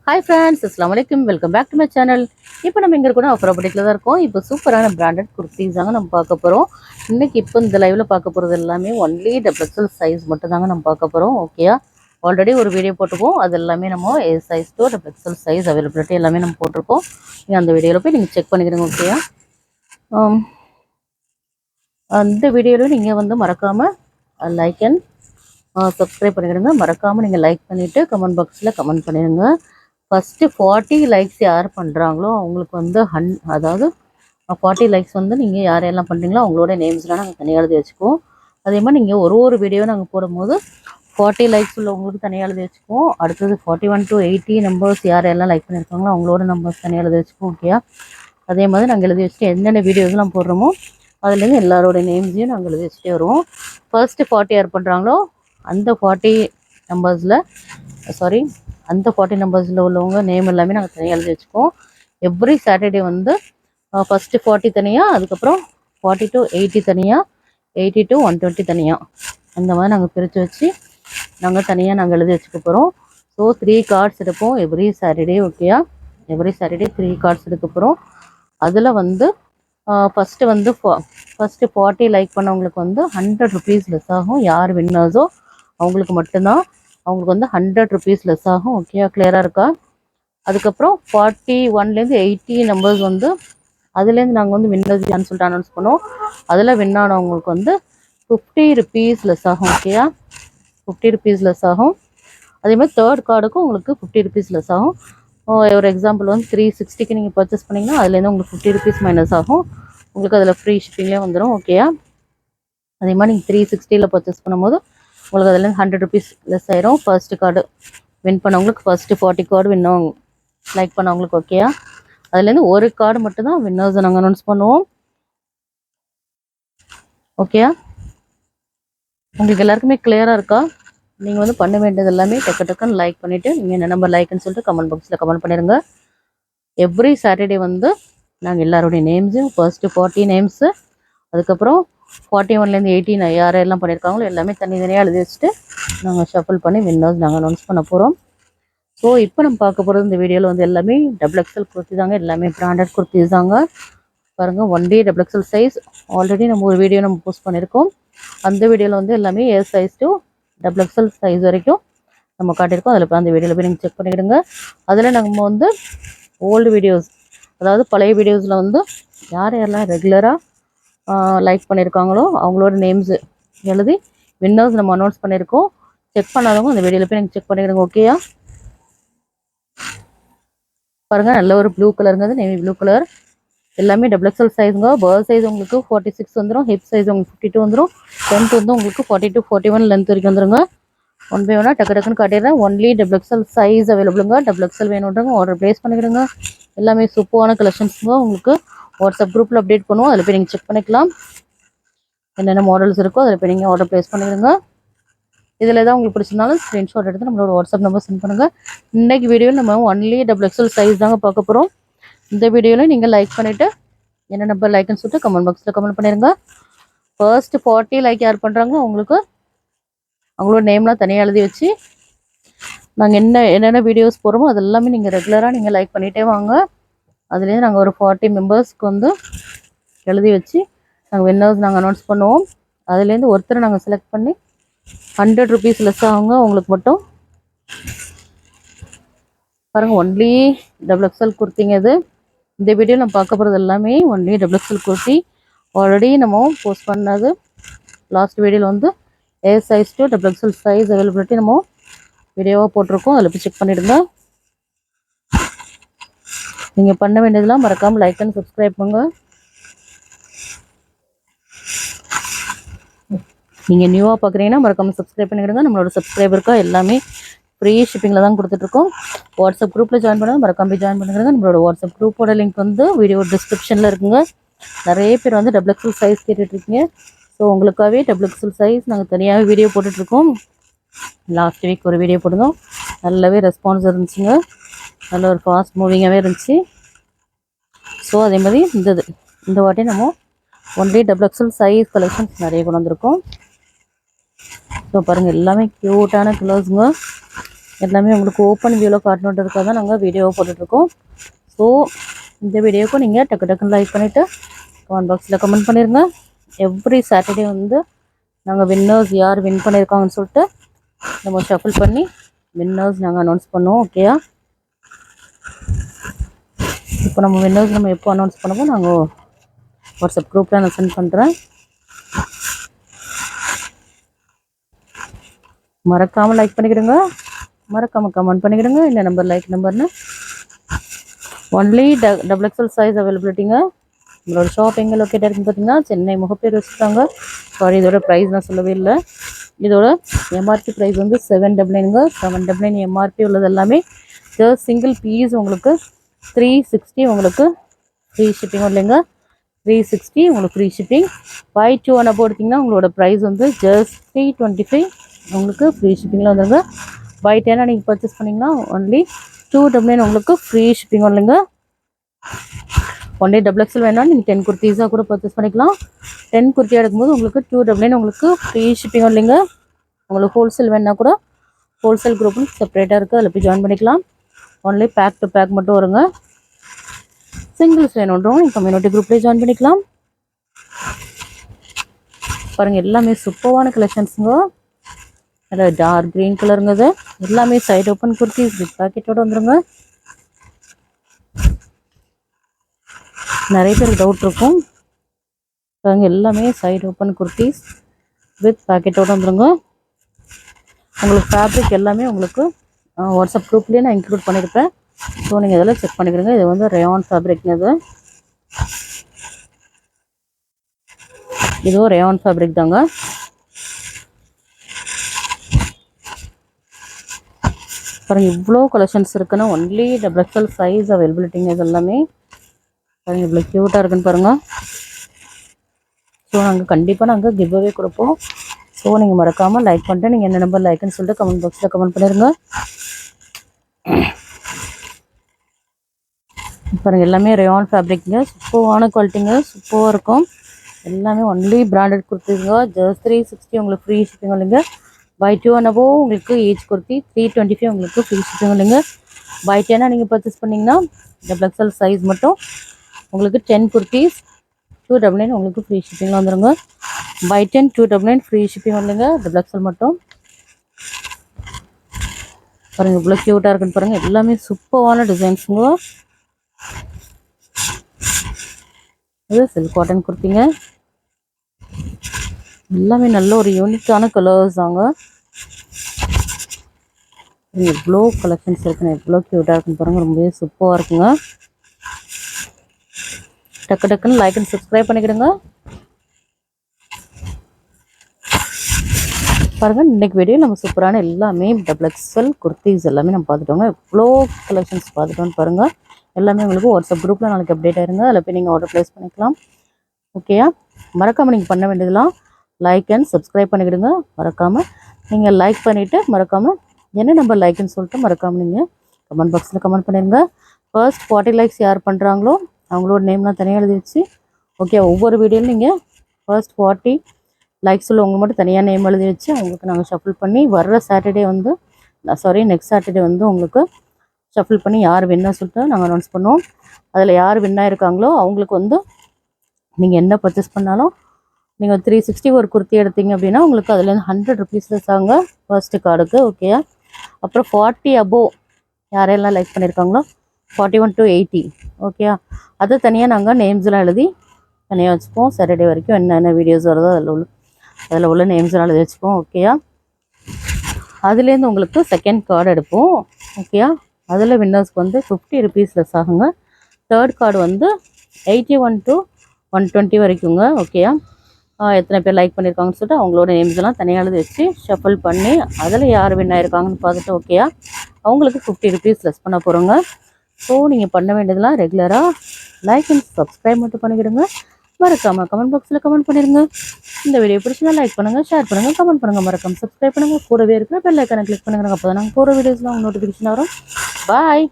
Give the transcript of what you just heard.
Hi friends, Assalamualaikum. Welcome back to my channel. இப்போ நம்ம எங்க இருக்கோம்னா ஆஃபர் அப்டேட்ல தான் இருக்கோம். இப்போ சூப்பரான பிராண்டட் குர்த்திஸ் தாங்க நம்ம பார்க்க போறோம். இன்னைக்கு இப்போ இந்த லைவ்ல பார்க்க போறது எல்லாமே ஒன்லி XXL சைஸ் மட்டும் தாங்க நம்ம பார்க்க போறோம். ஓகேயா? ஆல்ரெடி ஒரு வீடியோ போட்டுருக்கோம். அது எல்லாமே நம்ம A size to XXL size availability எல்லாமே நம்ம போட்டிருக்கோம். நீங்க அந்த வீடியோல போய் நீங்க செக் பண்ணிக்கிறீங்க. ஓகேயா? அந்த வீடியோல நீங்க வந்து மறக்காம லைக் அண்ட் சப்ஸ்கிரைப் பண்ணிடுங்க. மறக்காம நீங்க லைக் பண்ணிட்டு கமெண்ட் பாக்ஸ்ல கமெண்ட் பண்ணிடுங்க. ஃபஸ்ட்டு 40 லைக்ஸ் யார் பண்ணுறாங்களோ அவங்களுக்கு வந்து அதாவது 40 லைக்ஸ் வந்து நீங்கள் யாரெல்லாம் பண்ணுறீங்களோ அவங்களோட நேம்ஸ்லாம் நாங்கள் தனியாக எழுதி வச்சுக்குவோம். அதே மாதிரி நீங்கள் ஒரு வீடியோ நாங்கள் போடும்போது 40 லைக்ஸ் உள்ளவங்களுக்கு தனியாக எழுதி வச்சுக்குவோம். அடுத்தது 41 to 80 நம்பர்ஸ் யாரெல்லாம் லைக் பண்ணியிருக்காங்களோ அவங்களோட நம்பர்ஸ் தனியாக எழுதி வச்சுக்குவோம். ஓகேயா? அதே மாதிரி நாங்கள் எழுதி வச்சுட்டு என்னென்ன வீடியோஸ்லாம் போடுறோமோ அதுலேருந்து எல்லாரோட நேம்ஸையும் நாங்கள் எழுதி வச்சுட்டே வருவோம். ஃபர்ஸ்ட்டு 40 யார் பண்ணுறாங்களோ அந்த 40 நம்பர்ஸில் அந்த 40 நம்பர்ஸில் உள்ளவங்க நேம் எல்லாமே நாங்கள் தனியாக எழுதி வச்சுக்குவோம். எவ்ரி சாட்டர்டே வந்து ஃபஸ்ட்டு 40 தனியாக, அதுக்கப்புறம் 40 to 80 தனியாக, 80 to 120 தனியாக, அந்த மாதிரி நாங்கள் பிரித்து வச்சு நாங்கள் எழுதி வச்சுக்க போகிறோம். ஸோ 3 கார்ட்ஸ் எடுப்போம் எவ்ரி சாட்டர்டே. ஓகேயா? எவ்ரி சாட்டர்டே 3 கார்ட்ஸ் எடுக்க போகிறோம். அதில் வந்து ஃபஸ்ட்டு 40 லைக் பண்ணவங்களுக்கு வந்து 100 ருபீஸ் லெஸ் ஆகும். யார் வின்னர்ஸோ அவங்களுக்கு மட்டும்தான் அவங்களுக்கு வந்து 100 ருபீஸ் லெஸ் ஆகும். ஓகேயா? கிளியராக இருக்கா? அதுக்கப்புறம் 41லேருந்து 80 நம்பர்ஸ் வந்து அதுலேருந்து நாங்கள் வந்து வின்னர்ஸ் யான்னு சொல்லிட்டு அனௌன்ஸ் பண்ணுவோம். அதில் வின் ஆனவங்களுக்கு வந்து 50 ருபீஸ் லெஸ் ஆகும். ஓகேயா? 50 ருபீஸ் லெஸ் ஆகும். அதே மாதிரி தேர்ட் கார்டுக்கும் உங்களுக்கு 50 ருபீஸ் லெஸ் ஆகும். ஒரு எக்ஸாம்பிள் வந்து 360க்கு நீங்கள் பர்ச்சேஸ் பண்ணிங்கன்னா அதுலேருந்து உங்களுக்கு 50 ருபீஸ் மைனஸ் ஆகும். உங்களுக்கு அதில் ஃப்ரீ ஷிப்பிங்லேயே வந்துடும். ஓகேயா? அதே மாதிரி நீங்கள் 360ல் பர்ச்சேஸ் பண்ணும்போது உங்களுக்கு அதுலேருந்து 100 ருபீஸ் லெஸ் ஆயிரும். ஃபர்ஸ்ட் கார்டு வின் பண்ணவங்களுக்கு ஃபர்ஸ்ட்டு 40 கார்டு லைக் பண்ணவங்களுக்கு. ஓகேயா? அதுலேருந்து ஒரு கார்டு மட்டும்தான் வின்னர்ஸை நாங்கள் அனௌன்ஸ் பண்ணுவோம். ஓகேயா? உங்களுக்கு எல்லாருக்குமே கிளியராக இருக்கா? நீங்கள் வந்து பண்ண வேண்டியது எல்லாமே டக்குன்னு லைக் பண்ணிவிட்டு நீங்கள் என்ன நம்பர் லைக்குன்னு சொல்லிட்டு கமெண்ட் பாக்ஸில் கமெண்ட் பண்ணிடுங்க. எவ்ரி சாட்டர்டே வந்து நாங்கள் எல்லாருடைய நேம்ஸும் ஃபர்ஸ்ட்டு 40 நேம்ஸு, அதுக்கப்புறம் 41லேருந்து 80 யாரெல்லாம் பண்ணியிருக்காங்களோ எல்லாமே தனித்தனியாக எழுதி வச்சுட்டு நாங்கள் ஷஃபிள் பண்ணி வின்னர்ஸ் நாங்கள் அனௌன்ஸ் பண்ண போகிறோம். ஸோ இப்போ நம்ம பார்க்க போகிறது இந்த வீடியோவில் வந்து எல்லாமே XXL குர்த்தி தாங்க. எல்லாமே பிராண்டட் குர்த்திஸ் தாங்க. பாருங்கள், ஒன்லி XXL சைஸ். ஆல்ரெடி நம்ம ஒரு வீடியோ நம்ம போஸ்ட் பண்ணியிருக்கோம். அந்த வீடியோவில் வந்து எல்லாமே A size to XXL size வரைக்கும் நம்ம காட்டியிருக்கோம். அதில் போய் அந்த வீடியோவில் போய் நீங்கள் செக் பண்ணிக்கிடுங்க. அதில் நம்ம வந்து ஓல்டு வீடியோஸ், அதாவது பழைய வீடியோஸில் வந்து யாரெல்லாம் ரெகுலராக லைக் பண்ணியிருக்காங்களோ அவங்களோட நேம்ஸு எழுதி வின்னர்ஸ் நம்ம அனௌன்ஸ் பண்ணியிருக்கோம். செக் பண்ணாதவங்க அந்த வீடியோவில் போய் நீங்கள் செக் பண்ணிக்கிடுங்க. ஓகேயா? பாருங்கள், நல்ல ஒரு ப்ளூ கலருங்கிறது நேவி ப்ளூ கலர். எல்லாமே XXL சைஸுங்க. பர்த் சைஸ் உங்களுக்கு 46 வந்துடும். ஹிப் சைஸ் உங்களுக்கு 52 வந்துடும். லென்த் வந்து உங்களுக்கு 40 to 41 லென்த் வரைக்கும் வந்துருங்க. ஒன் பை ஒன்னாக டக்குன்னு காட்டிடுறேன். ஒன்லி XXL சைஸ் அவைலபிளுங்க. XXL வேணுன்றவங்க ஆர்டர் ப்ளேஸ் பண்ணிக்கிடுங்க. எல்லாமே சூப்பரான கலெக்ஷன்ஸுங்க. உங்களுக்கு வாட்ஸ்அப் குரூப்பில் அப்டேட் பண்ணுவோம். அதில் போய் நீங்கள் செக் பண்ணிக்கலாம். என்னென்ன மாடல்ஸ் இருக்கோ அதில் போய் நீங்கள் ஆர்டர் ப்ளேஸ் பண்ணிடுங்க. இதில் ஏதாவது உங்களுக்கு பிடிச்சிருந்தாலும் ஸ்க்ரீன்ஷாட் எடுத்து நம்மளோட வாட்ஸ்அப் நம்பர் சென்ட் பண்ணுங்கள். இன்றைக்கி வீடியோவில் நம்ம ஒன்லி XXL சைஸ் தாங்க பார்க்க போகிறோம். இந்த வீடியோவில் நீங்கள் லைக் பண்ணிவிட்டு என்ன நம்பர் லைக்குன்னு சொல்லிட்டு கமெண்ட் பாக்ஸில் கமெண்ட் பண்ணிடுங்க. ஃபர்ஸ்ட்டு 40 லைக் யார் பண்ணுறாங்களோ அவங்களுக்கு அவங்களோட நேம்லாம் தனியாக எழுதி வச்சு நாங்கள் என்னென்ன வீடியோஸ் போடுறோமோ அது எல்லாமே நீங்கள் ரெகுலராக நீங்கள் லைக் பண்ணிகிட்டே வாங்க. அதுலேருந்து நாங்கள் ஒரு 40 மெம்பர்ஸ்க்கு வந்து எழுதி வச்சு நாங்கள் வின்னர்ஸ் நாங்கள் அனௌன்ஸ் பண்ணுவோம். அதுலேருந்து ஒருத்தரை நாங்கள் செலக்ட் பண்ணி 100 ருபீஸ் லெஸ் ஆகுங்க உங்களுக்கு மட்டும். பாருங்கள், ஒன்லி XXL குர்த்திங்க இது. இந்த வீடியோ நம்ம பார்க்க போகிறது எல்லாமே ஒன்லி XXL குர்த்தி. ஆல்ரெடி நம்ம போஸ்ட் பண்ணது லாஸ்ட் வீடியோவில் வந்து A size to XXL size availability நம்ம வீடியோவாக போட்டிருக்கோம். அதில் போய் செக் பண்ணிவிடுங்க. நீங்கள் பண்ண வேண்டியதெல்லாம் மறக்காமல் லைக் அண்ட் சப்ஸ்கிரைப் பண்ணுங்க. நீங்கள் நியூவாக பார்க்குறீங்கன்னா மறக்காமல் சப்ஸ்கிரைப் பண்ணிவிடுங்க. நம்மளோட சப்ஸ்கிரைபருக்காக எல்லாமே ஃப்ரீ ஷிப்பிங்கில் தான் கொடுத்துட்ருக்கோம். வாட்ஸ்அப் குரூப்பில் ஜாயின் பண்ணுங்கள். மறக்காமல் ஜாயின் பண்ணுங்க. நம்மளோட வாட்ஸ்அப் குரூப்போட லிங்க் வந்து வீடியோ டிஸ்கிரிப்ஷனில் இருக்குங்க. நிறைய பேர் வந்து XXL சைஸ் கேட்டுட்ருக்கீங்க. ஸோ உங்களுக்காகவே XXL சைஸ் நாங்கள் தனியாகவே வீடியோ போட்டுட்ருக்கோம். லாஸ்ட் வீக் ஒரு வீடியோ போடுறோம். நல்லாவே ரெஸ்பான்ஸ் இருந்துச்சுங்க. நல்ல ஒரு ஃபாஸ்ட் மூவிங்காகவே இருந்துச்சு. ஸோ அதே மாதிரி இந்த வாட்டி நம்ம ஒன்லி XXL சைஸ் கலெக்ஷன்ஸ் நிறைய கொண்டு வந்திருக்கோம். ஸோ பாருங்கள், எல்லாமே க்யூட்டான கலர்ஸுங்க. எல்லாமே உங்களுக்கு ஓப்பன் வியூவில் காட்டணுன்றதுக்காக தான் நாங்கள் வீடியோவை போட்டுட்ருக்கோம். ஸோ இந்த வீடியோவுக்கும் நீங்கள் டக்கு டக்குன்னு லைக் பண்ணிவிட்டு கமெண்ட் பாக்ஸில் கமெண்ட் பண்ணிடுங்க. எவ்ரி சாட்டர்டே வந்து நாங்கள் வின்னர்ஸ் யார் வின் பண்ணியிருக்காங்கன்னு சொல்லிட்டு நம்ம ஷஃபில் பண்ணி வின்னர்ஸ் நாங்கள் அனௌன்ஸ் பண்ணுவோம். ஓகேயா? இப்போ நம்ம வின்னர்ஸ் நம்ம எப்போ அனௌன்ஸ் பண்ணுவோம் நாங்கள் வாட்ஸ்அப் குரூப்பில் நான் சென்ட் பண்ணுறேன். மறக்காமல் லைக் பண்ணிக்கிடுங்க, மறக்காமல் கமெண்ட் பண்ணிக்கிடுங்க. இந்த நம்பர் லைக் நம்பர்னு ஒன்லி XXL சைஸ் அவைலபிலிட்டிங்க. உங்களோட ஷாப் எங்கே லொக்கேட் இருக்குன்னு பார்த்தீங்கன்னா சென்னை முகப்பேர் வச்சுருக்காங்க. சாரி, இதோட ப்ரைஸ் நான் சொல்லவே இல்லை. இதோட எம்ஆர்பி ப்ரைஸ் வந்து 799ங்க. 799 எம்ஆர்பி உள்ளது எல்லாமே ஜஸ்ட் சிங்கிள் பீஸ் உங்களுக்கு 360 உங்களுக்கு ஃப்ரீ ஷிப்பிங் இல்லைங்க. 360 உங்களுக்கு free shipping. Buy 2 and above எடுத்திங்கன்னா உங்களோட ப்ரைஸ் வந்து ஜஸ்ட் 325 உங்களுக்கு ஃப்ரீ ஷிப்பிங்கில் வந்துடுங்க. பை 10 நீங்கள் பர்ச்சேஸ் பண்ணிங்கன்னா ஒன்லி 299 உங்களுக்கு ஃப்ரீ ஷிப்பிங் இல்லைங்க. ஒன்லி XXL வேணால் நீங்கள் 10 குர்த்திஸாக கூட பர்ச்சேஸ் பண்ணிக்கலாம். 10 குர்த்தியாக எடுக்கும்போது உங்களுக்கு 299 உங்களுக்கு ஃப்ரீ ஷிப்பிங் இல்லைங்க. உங்களுக்கு ஹோல்சேல் வேணால் கூட ஹோல்சேல் குரூப்னு செப்பரேட்டாக இருக்குது, அதில் போய் ஜாயின் பண்ணிக்கலாம். ஒன்லி பேக் டு பேக் மட்டும் வருங்க. சிங்கிள்ஸ் வேணுன்றோம் நீங்கள் கம்யூனிட்டி குரூப்லேயே ஜாயின் பண்ணிக்கலாம். பாருங்கள், எல்லாமே சூப்பரான கலெக்ஷன்ஸுங்க. அதில் டார்க் க்ரீன் கலருங்க. இது எல்லாமே சைடு ஓப்பன் குர்த்திஸ் வித் பேக்கெட்டோடு வந்துடுங்க. நிறைய பேருக்கு டவுட் இருக்கும். பாருங்கள், எல்லாமே சைடு ஓப்பன் குர்த்திஸ் வித் பேக்கெட்டோடு வந்துடுங்க. உங்களுக்கு ஃபேப்ரிக் எல்லாமே உங்களுக்கு வாட்ஸ்அப் குரூப்லேயே நான் இன்க்ளூட் பண்ணியிருப்பேன். ஸோ நீங்கள் இதெல்லாம் செக் பண்ணிக்கிறீங்க. இது வந்து ரேயான் ஃபேப்ரிக்ங்க. இதுவும் ரேயான் ஃபேப்ரிக் தாங்க. பாருங்கள், இவ்வளோ கலெக்ஷன்ஸ் இருக்குன்னா ஒன்லி XXL சைஸ் அவைலபிலிட்டிங்க. இது எல்லாமே பாருங்கள் இவ்வளோ க்யூட்டாக இருக்குன்னு பாருங்கள். ஸோ நாங்கள் கண்டிப்பாக நாங்கள் கிவ் அவே கொடுப்போம். ஸோ நீங்கள் மறக்காமல் லைக் பண்ணிட்டு நீங்கள் என்ன நம்பர் லைக்குன்னு சொல்லிட்டு கமெண்ட் பாக்ஸில் கமெண்ட் பண்ணிடுங்க. பாருங்கள், எல்லாமே ரேயான் ஃபேப்ரிக்ங்க. சூப்பரான குவாலிட்டிங்க, சூப்பராக இருக்கும். எல்லாமே ஒன்லி பிராண்டட் குர்த்திங்க. ஜஸ்ட் 360 உங்களுக்கு ஃப்ரீ ஷிப்பிங் இல்லைங்க. பை 2 அண்ட் அபோவ் உங்களுக்கு ஏஜ் குர்த்தி 325 உங்களுக்கு ஃப்ரீ ஷிப்பிங் இல்லைங்க. பை 10 நீங்கள் பர்ச்சேஸ் பண்ணிங்கன்னா XXL சைஸ் மட்டும் உங்களுக்கு 10 குர்த்திஸ் 299 உங்களுக்கு ஃப்ரீ ஷிப்பிங்கில் வந்துடுங்க. பை 10 299 ஃப்ரீ ஷிப்பிங் இல்லைங்க. XXL மட்டும். பாருங்கள் இவ்வளோ க்யூட்டாக இருக்குன்னு பாருங்கள். எல்லாமே சூப்பரான டிசைன்ஸுங்க. இது சில்க் காட்டன் குர்த்திங்க. எல்லாமே நல்ல ஒரு யூனிக்கான கலர்ஸ் தாங்க. எவ்வளோ கலெக்ஷன்ஸ் இருக்குன்னு எவ்வளோ க்யூட்டாக இருக்குன்னு பாருங்கள். ரொம்பவே சூப்பராக இருக்குங்க. டக்கு டக்குன்னு லைக் அண்ட் சப்ஸ்கிரைப் பண்ணிக்கிடுங்க. பாருங்கள், இன்றைக்கி வீடியோ நம்ம சூப்பரான எல்லாமே XXL குர்த்திஸ் எல்லாமே நம்ம பார்த்துட்டோங்க. எவ்வளோ கலெக்ஷன்ஸ் பார்த்துட்டோன்னு பாருங்கள். எல்லாமே உங்களுக்கு வாட்ஸ்அப் குரூப்பில் நாளைக்கு அப்டேட் ஆயிருங்க. அதில் போய் நீங்கள் ஆர்டர் ப்ளேஸ் பண்ணிக்கலாம். ஓகேயா? மறக்காமல் நீங்கள் பண்ண வேண்டியதெல்லாம் லைக் அண்ட் சப்ஸ்கிரைப் பண்ணிக்கிடுங்க. மறக்காமல் நீங்கள் லைக் பண்ணிவிட்டு மறக்காமல் என்ன நம்பர் லைக்குன்னு சொல்லிட்டு மறக்காமல் நீங்கள் கமெண்ட் பாக்ஸில் கமெண்ட் பண்ணிடுங்க. ஃபர்ஸ்ட் 40 லைக்ஸ் யார் பண்ணுறாங்களோ அவங்களோட நேம்லாம் தனியாக எழுதி வச்சு ஓகே ஒவ்வொரு வீடியோவில் நீங்கள் ஃபர்ஸ்ட் 40 லைக்ஸ் உள்ளவங்க மட்டும் தனியாக நேம் எழுதி வச்சு அவங்களுக்கு நாங்கள் ஷஃபில் பண்ணி வர்ற சாட்டர்டே வந்து நெக்ஸ்ட் சாட்டர்டே வந்து உங்களுக்கு ஷஃபில் பண்ணி யார் வின்னர் சொல்லிட்டு நாங்கள் அனௌன்ஸ் பண்ணுவோம். அதில் யார் வின்னாக இருக்காங்களோ அவங்களுக்கு வந்து நீங்கள் என்ன பர்ச்சேஸ் பண்ணாலும் நீங்கள் 360 ஒரு குர்த்தி எடுத்தீங்க அப்படின்னா உங்களுக்கு அதுலேருந்து 100 rupees ஆகுங்க ஃபர்ஸ்ட்டு கார்டுக்கு. ஓகேயா? அப்புறம் 40 அபோவ் யாரெல்லாம் லைக் பண்ணியிருக்காங்களோ 41 to 80 ஓகேயா? அதை தனியாக நாங்கள் நேம்ஸ்லாம் எழுதி தனியாக வச்சுப்போம். சாட்டர்டே வரைக்கும் என்னென்ன வீடியோஸ் வருதோ அதில் உள்ள நேம்ஸ்லாம் எழுதி வச்சுப்போம். ஓகேயா? அதுலேருந்து உங்களுக்கு செகண்ட் கார்டு எடுப்போம். ஓகேயா? அதில் வின்னர்ஸ்க்கு வந்து 50 rupees ஆகுங்க. தேர்ட் கார்டு வந்து 81 to 120 வரைக்குங்க. ஓகேயா? எத்தனை பேர் லைக் பண்ணியிருக்காங்கன்னு சொல்லிட்டு அவங்களோட நேம்ஸ் எல்லாம் தனியாக எழுதி வச்சு ஷஃபில் பண்ணி அதில் யார் வின் ஆயிருக்காங்கன்னு பார்த்துட்டு ஓகேயா அவங்களுக்கு 50 rupees லெஸ் பண்ண போகிறோங்க. ஸோ நீங்கள் பண்ண வேண்டியதெல்லாம் ரெகுலராக லைக் அண்ட் சப்ஸ்கிரைப் மட்டும் பண்ணிக்கிடுங்க. மறக்காமல் கமெண்ட் பாக்ஸில் கமெண்ட் பண்ணிடுங்க. இந்த வீடியோ பிடிச்சினா லைக் பண்ணுங்கள், ஷேர் பண்ணுங்கள், கமெண்ட் பண்ணுங்கள், மறக்காமல் சப்ஸ்கிரைப் பண்ணுங்கள். கூடவே இருக்கிற பெல் ஐக்கானை கிளிக் பண்ணுங்க. அப்போ தான் நாங்கள் போகிற வீடியோஸ்லாம் நோட்டிஃபிகேஷன் வரும். பாய்.